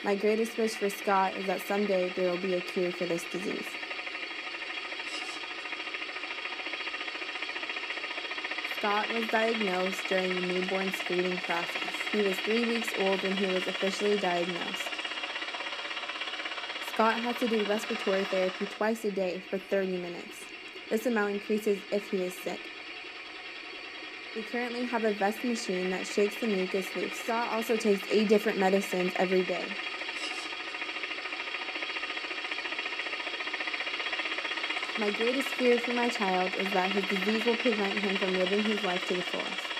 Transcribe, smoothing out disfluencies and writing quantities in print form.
My greatest wish for Scott is that someday there will be a cure for this disease. Scott was diagnosed during the newborn screening process. He was 3 weeks old when he was officially diagnosed. Scott had to do respiratory therapy twice a day for 30 minutes. This amount increases if he is sick. We currently have a vest machine that shakes the mucus loose. Scott also takes 8 different medicines every day. My greatest fear for my child is that his disease will prevent him from living his life to the fullest.